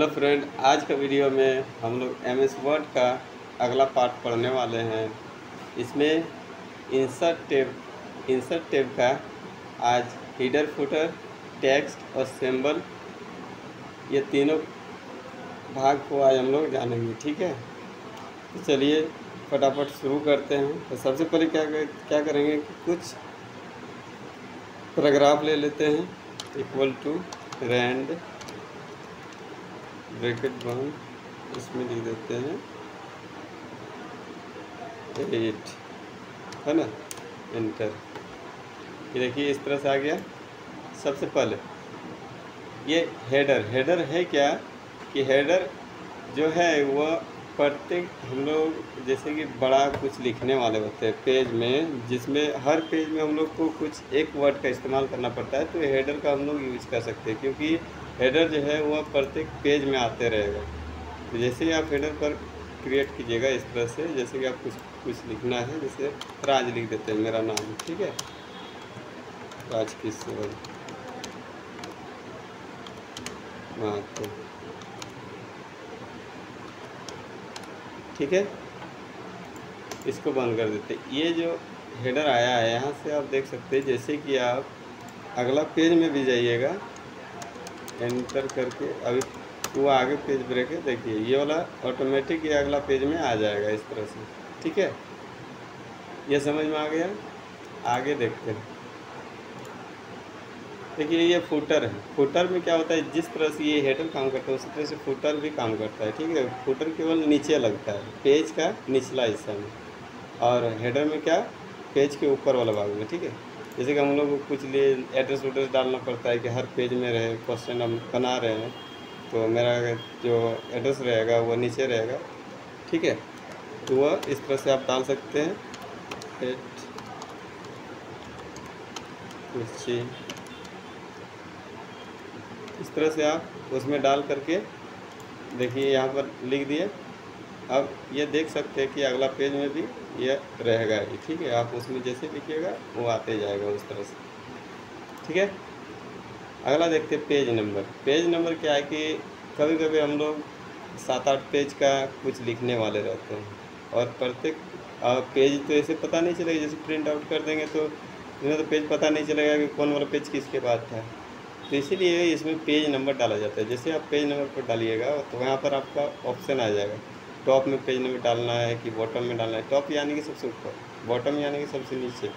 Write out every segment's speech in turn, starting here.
Hello friend, आज का video में हम लोग एमएस वर्ड का अगला पार्ट पढ़ने वाले हैं। इसमें इंसर्ट टैब का आज हीडर फुटर टेक्स्ट और सिंबल ये तीनों भाग को आज हम लोग जानेंगे। ठीक है, तो चलिए फटाफट शुरू करते हैं। तो सबसे पहले क्या करेंगे कि कुछ पैराग्राफ ले लेते हैं। इक्वल टू रैंड ब्रैकेट बंद, इसमें लिख देते हैं 8, है ना, एंटर। ये देखिए इस तरह से आ गया। सबसे पहले ये हेडर है क्या कि हेडर जो है वह प्रत्येक हम लोग जैसे कि बड़ा कुछ लिखने वाले होते हैं पेज में, जिसमें हर पेज में हम लोग को कुछ एक वर्ड का इस्तेमाल करना पड़ता है, तो हेडर का हम लोग यूज कर सकते हैं, क्योंकि हेडर जो है वह प्रत्येक पेज में आते रहेगा। तो जैसे ही आप हेडर पर क्रिएट कीजिएगा इस तरह से, जैसे कि आप कुछ लिखना है, जैसे राज लिख देते हैं, मेरा नाम, ठीक है, राज किशोर महतो, ठीक है। इसको बंद कर देते। ये जो हेडर आया है यहाँ से आप देख सकते हैं, जैसे कि आप अगला पेज में भी जाइएगा, एंटर करके अभी वो आगे पेज ब्रेक है, देखिए ये वाला ऑटोमेटिक ये अगला पेज में आ जाएगा इस तरह से, ठीक है। ये समझ में आ गया। आगे देखते हैं। देखिए ये फुटर है। फुटर में क्या होता है, जिस तरह से ये हेडर काम करता है उसी तरह से फुटर भी काम करता है, ठीक है। फुटर केवल नीचे लगता है, पेज का निचला हिस्सा में, और हेडर में क्या, पेज के ऊपर वाला भाग में, ठीक है। जैसे कि हम लोग को कुछ लिए एड्रेस वड्रेस डालना पड़ता है कि हर पेज में रहे, क्वेश्चन हम बना रहे हैं तो मेरा जो एड्रेस रहेगा वो नीचे रहेगा, ठीक है। तो वह इस तरह से आप डाल सकते हैं, इस तरह से आप उसमें डाल करके देखिए यहाँ पर लिख दिए। अब ये देख सकते हैं कि अगला पेज में भी ये रहेगा ही, ठीक है। आप उसमें जैसे लिखिएगा वो आते जाएगा उस तरह से, ठीक है। अगला देखते हैं पेज नंबर। पेज नंबर क्या है कि कभी कभी हम लोग 7-8 पेज का कुछ लिखने वाले रहते हैं, और प्रत्येक पेज तो ऐसे पता नहीं चलेगा, जैसे प्रिंट आउट कर देंगे तो इन्हें तो पेज पता नहीं चलेगा कि कौन वाला पेज किसके बाद था। तो इसीलिए इसमें पेज नंबर डाला जाता है। जैसे आप पेज नंबर पर डालिएगा तो यहाँ पर आपका ऑप्शन आ जाएगा, टॉप में पेज नंबर डालना है कि बॉटम में डालना है। टॉप यानी कि सबसे ऊपर, बॉटम यानी कि सबसे नीचे।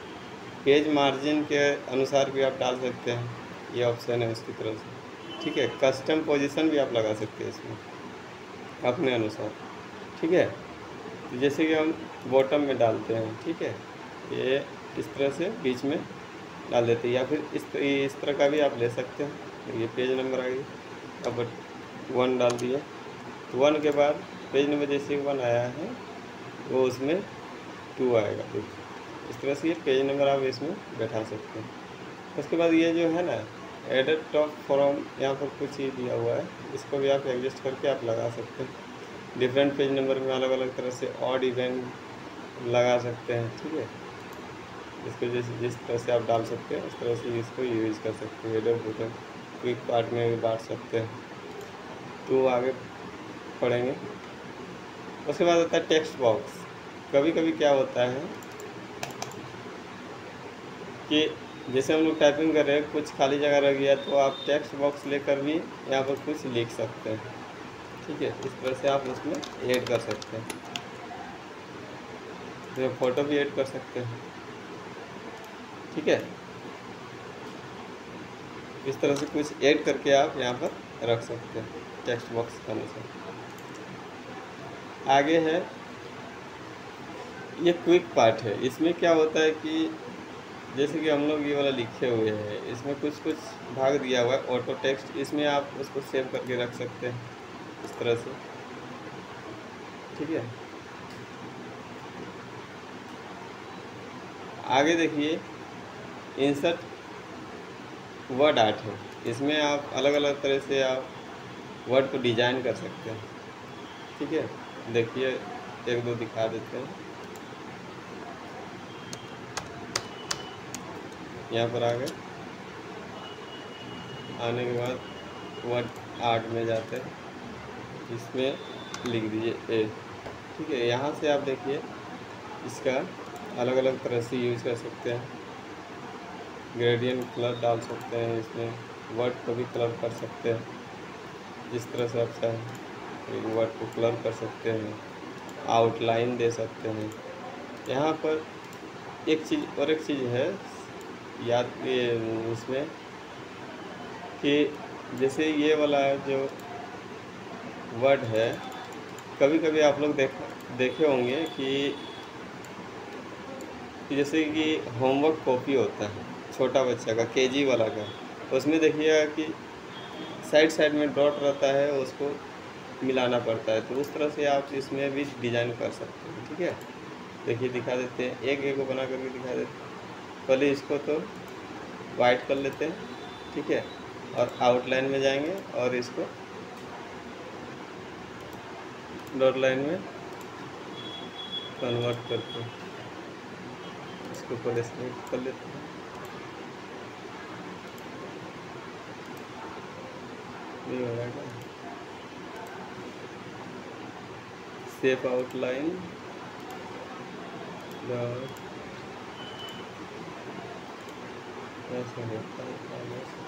पेज मार्जिन के अनुसार भी आप डाल सकते हैं, ये ऑप्शन है उसकी तरफ से, ठीक है। कस्टम पोजीशन भी आप लगा सकते हैं इसमें अपने अनुसार, ठीक है। तो जैसे कि हम बॉटम में डालते हैं, ठीक है, ये इस तरह से बीच में डाल देते हैं, या फिर इस तरह का भी आप ले सकते हैं। ये पेज नंबर आ गई। अब 1 डाल दिया, तो 1 के बाद पेज नंबर जैसे 1 आया है वो उसमें 2 आएगा। इस तरह से ये पेज नंबर आप इसमें बैठा सकते हैं। उसके बाद ये जो है ना, एडिट टॉप फ्रॉम, यहाँ पर कुछ ही दिया हुआ है, इसको भी आप एडजस्ट करके आप लगा सकते हैं। डिफरेंट पेज नंबर में अलग अलग तरह से ऑड इवेंट लगा सकते हैं, ठीक है। इसको जिस तरह से आप डाल सकते हैं उस तरह से इसको यूज़ कर सकते हैं। हेडर फुटर क्विक पार्ट में भी बांट सकते हैं, तो आगे पढ़ेंगे। उसके बाद होता है टेक्स्ट बॉक्स। कभी कभी क्या होता है कि जैसे हम लोग टाइपिंग कर रहे हैं, कुछ खाली जगह रह गया, तो आप टेक्स्ट बॉक्स लेकर भी यहाँ पर कुछ लिख सकते हैं, ठीक है। इस तरह से आप उसमें ऐड कर सकते हैं, तो फोटो भी ऐड कर सकते हैं, ठीक है। इस तरह से कुछ ऐड करके आप यहाँ पर रख सकते हैं टेक्स्ट बॉक्स का अनुसार। आगे है ये क्विक पार्ट है। इसमें क्या होता है कि जैसे कि हम लोग ये वाला लिखे हुए हैं, इसमें कुछ भाग दिया हुआ है ऑटो टेक्स्ट, इसमें आप उसको सेव करके रख सकते हैं इस तरह से, ठीक है। आगे देखिए इंसर्ट वर्ड आर्ट है। इसमें आप अलग अलग तरह से आप वर्ड को डिजाइन कर सकते हैं, ठीक है। देखिए 1-2 दिखा देते हैं। यहाँ पर आ गए, आने के बाद वर्ड आर्ट में जाते हैं, इसमें लिख दीजिए ए। ठीक है, यहाँ से आप देखिए इसका अलग अलग तरह से यूज कर सकते हैं। ग्रेडियंट कलर डाल सकते हैं, इसमें वर्ड को भी कलर कर सकते हैं जिस तरह से आप चाहें। एक वर्ड को कलर कर सकते हैं, आउटलाइन दे सकते हैं। यहाँ पर एक चीज़ है याद इसमें कि जैसे ये वाला जो वर्ड है, कभी कभी आप लोग देखे होंगे कि जैसे कि होमवर्क कॉपी होता है छोटा बच्चा का, केजी वाला का, उसमें देखिएगा कि साइड साइड में डॉट रहता है, उसको मिलाना पड़ता है। तो उस तरह से आप इसमें भी डिज़ाइन कर सकते हैं। ठीक है, देखिए दिखा देते हैं, एक को बना करके दिखा देते हैं। पहले इसको तो वाइट कर लेते हैं, ठीक है, और आउटलाइन में जाएंगे और इसको डॉट लाइन में कन्वर्ट करते हैं। इसको पहले सेलेक्ट कर लेते हैं, ये हो जाएगा सेव आउटलाइन डॉट, ऐसा होता है।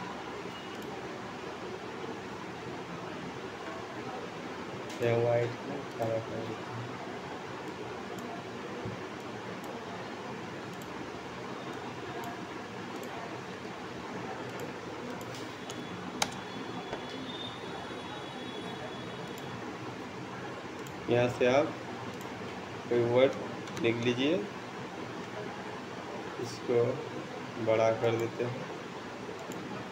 या वाइट में काला कर देते हैं। यहाँ से आप कोई वर्ड लिख लीजिए, इसको बड़ा कर देते हैं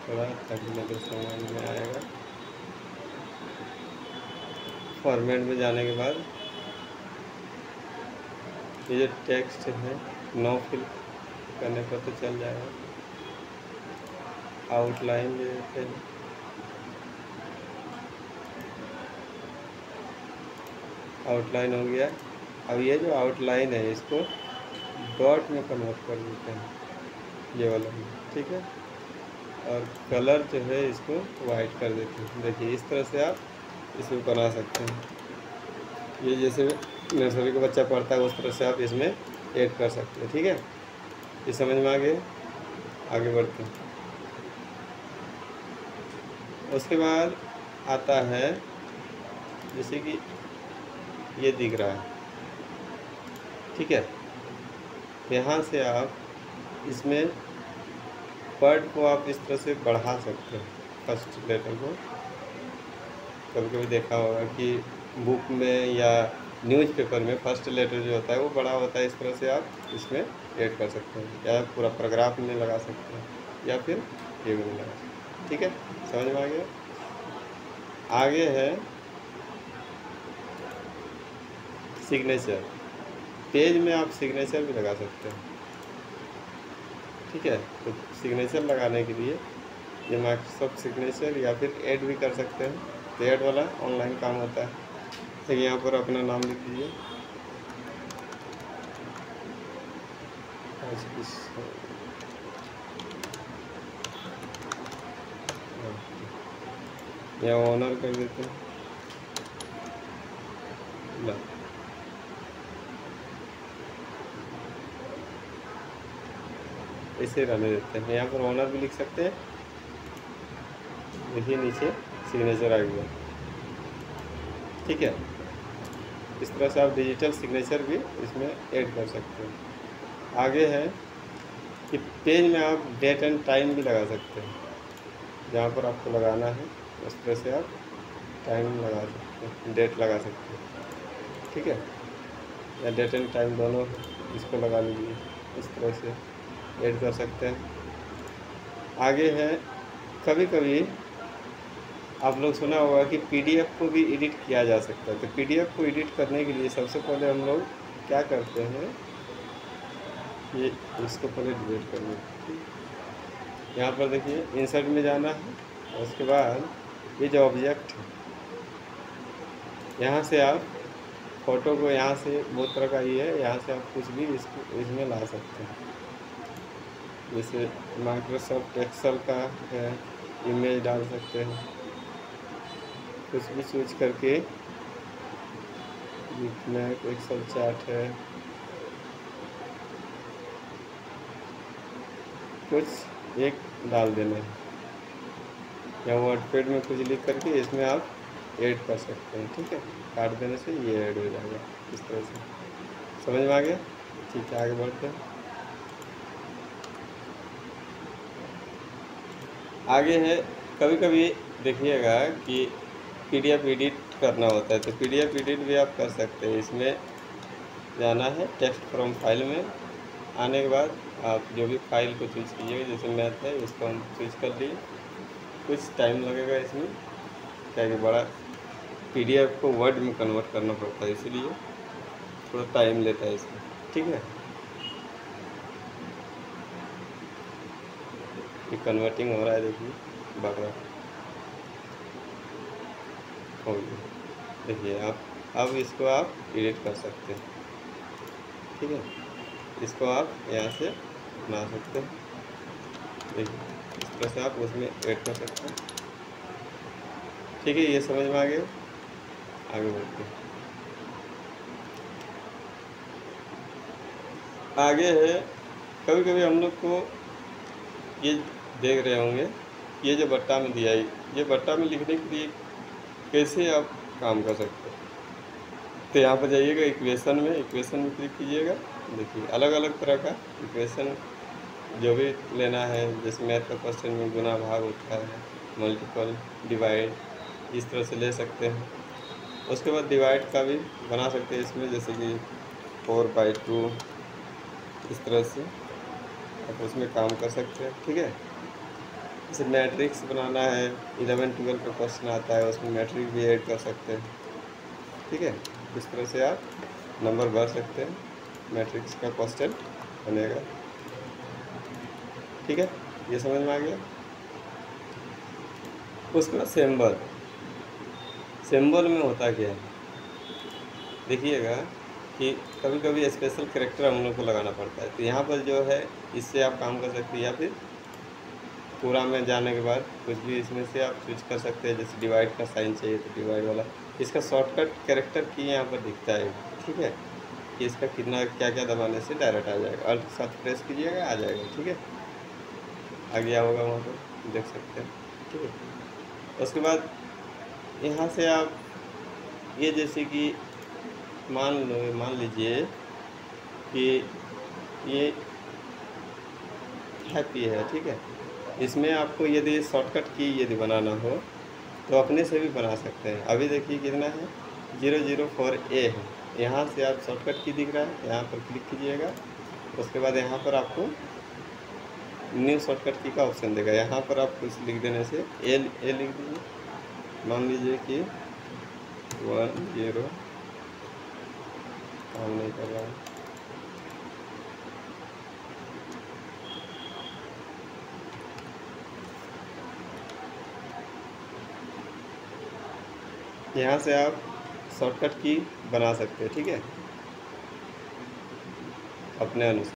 थोड़ा, ताकि मेरे समझ में आएगा। फॉर्मेट में जाने के बाद ये जो टेक्स्ट है नो फिल करने पर तो चल जाएगा। आउटलाइन दे देते हैं, आउटलाइन हो गया। अब ये जो आउटलाइन है इसको डॉट में कन्वर्ट कर देते हैं, ये वाला, ठीक है, और कलर जो है इसको वाइट कर देते हैं। देखिए इस तरह से आप इसमें बना सकते हैं। ये जैसे नर्सरी का बच्चा पढ़ता है उस तरह से आप इसमें ऐड कर सकते हैं। ठीक है, ये समझ में आगे बढ़ते हैं। उसके बाद आता है जैसे कि ये दिख रहा है, ठीक है, यहाँ से आप इसमें वर्ड को आप इस तरह से बढ़ा सकते हैं। फर्स्ट लेटर को कभी कभी देखा होगा कि बुक में या न्यूज़पेपर में फर्स्ट लेटर जो होता है वो बड़ा होता है। इस तरह से आप इसमें ऐड कर सकते हैं, या पूरा पैराग्राफ में लगा सकते हैं, या फिर टेबल में लगा सकते हैं। ठीक है, समझ में आ गया। आगे है सिग्नेचर। पेज में आप सिग्नेचर भी लगा सकते हैं। ठीक है, तो सिग्नेचर लगाने के लिए ये माइक्रोसॉफ्ट सिग्नेचर या फिर ऐड भी कर सकते हैं। तो ऐड वाला ऑनलाइन काम होता है। तो यहाँ पर अपना नाम लिख दीजिए, यहाँ ऑनर कर देते हैं, ऐसे रहने देते हैं। यहाँ पर ऑनर भी लिख सकते हैं। देखिए नीचे सिग्नेचर आ गया। ठीक है, इस तरह से आप डिजिटल सिग्नेचर भी इसमें ऐड कर सकते हैं। आगे है कि पेज में आप डेट एंड टाइम भी लगा सकते हैं। जहाँ पर आपको लगाना है उस तरह से आप टाइम लगा सकते हैं, डेट लगा सकते हैं। ठीक है, या डेट एंड टाइम दोनों इसको लगा लीजिए, इस तरह से ऐड कर सकते हैं। आगे है कभी कभी आप लोग सुना होगा कि पीडीएफ को भी एडिट किया जा सकता है। तो पीडीएफ को एडिट करने के लिए सबसे पहले हम लोग क्या करते हैं, ये इसको पहले डिलीट कर लेते हैं। यहाँ पर देखिए इंसर्ट में जाना है, और उसके बाद ये जो ऑब्जेक्ट है यहाँ से आप फ़ोटो को, यहाँ से बहुत तरह का ये है, यहाँ से आप कुछ भी इसमें ला सकते हैं। जैसे माइक्रोसॉफ्ट एक्सेल का है, इमेज डाल सकते हैं, कुछ भी चूज करके लिखना है, कोई एक्सेल चार्ट है, कुछ एक डाल देना है, या वर्डपैड में कुछ लिख करके इसमें आप ऐड कर सकते हैं। ठीक है, काट देने से ये ऐड हो जाएगा इस तरह से। समझ में आ गया? ठीक है, आगे बढ़ते हैं। आगे है, कभी कभी देखिएगा कि पीडीएफ एडिट करना होता है, तो पीडीएफ एडिट भी आप कर सकते हैं। इसमें जाना है टेक्स्ट फ्रॉम फाइल में, आने के बाद आप जो भी फाइल को चूज कीजिएगा, जैसे मैथ है इसको हम चूज कर लिए। कुछ टाइम लगेगा इसमें, क्या कि बड़ा पीडीएफ को वर्ड में कन्वर्ट करना पड़ता है, इसीलिए थोड़ा टाइम लेता है इसमें। ठीक है, ये कन्वर्टिंग हो रहा है, देखिए बकरा हो गया। देखिए आप अब इसको आप एडिट कर सकते हैं। ठीक है, इसको आप यहाँ से बना सकते हैं। देखिए इस तरह से आप उसमें ऐड कर सकते हैं। ठीक है, ये समझ में आ गया। आगे बढ़ते हैं। आगे है, कभी कभी हम लोग को ये देख रहे होंगे, ये जो बट्टा में दिया है, ये बट्टा में लिखने के लिए कैसे आप काम कर सकते हैं। तो यहाँ पर जाइएगा इक्वेशन में क्लिक कीजिएगा। देखिए अलग अलग तरह का इक्वेशन जो भी लेना है, जैसे मैथ का क्वेश्चन में गुना भाग होता है, मल्टीपल, डिवाइड, इस तरह से ले सकते हैं। उसके बाद डिवाइड का भी बना सकते हैं इसमें, जैसे कि 4/2, इस तरह से आप उसमें काम कर सकते हैं। ठीक है, जैसे मैट्रिक्स बनाना है, 11-12 का क्वेश्चन आता है, उसमें मैट्रिक्स भी ऐड कर सकते हैं। ठीक है, इस तरह से आप नंबर भर सकते हैं, मैट्रिक्स का क्वेश्चन बनेगा। ठीक है, ये समझ में आ गया। उसके बाद सिंबल में होता क्या है, देखिएगा कि कभी कभी स्पेशल कैरेक्टर हम लोग को लगाना पड़ता है, तो यहाँ पर जो है इससे आप काम कर सकते हैं, या फिर पूरा में जाने के बाद कुछ भी इसमें से आप चूज कर सकते हैं। जैसे डिवाइड का साइन चाहिए तो डिवाइड वाला, इसका शॉर्टकट कैरेक्टर की यहाँ पर दिखता है। ठीक है, कि इसका कितना क्या क्या दबाने से डायरेक्ट आ जाएगा, अल्ट के साथ प्रेस कीजिएगा, आ जाएगा। ठीक है, आ गया होगा वहाँ पर, देख सकते हैं। ठीक है, उसके बाद यहाँ से आप ये जैसे कि मान लीजिए कि ये हैप्पी है। ठीक है, इसमें आपको यदि शॉर्टकट की यदि बनाना हो तो अपने से भी बना सकते हैं। अभी देखिए कितना है, 004A है। यहाँ से आप शॉर्टकट की दिख रहा है, यहाँ पर क्लिक कीजिएगा। उसके बाद यहाँ पर आपको न्यू शॉर्टकट की का ऑप्शन देगा, यहाँ पर आप कुछ लिख देने से ए लिख दीजिए। मान लीजिए कि 10 काम नहीं कर रहा है, यहाँ से आप शॉर्टकट की बना सकते हैं। ठीक है, अपने अनुसार।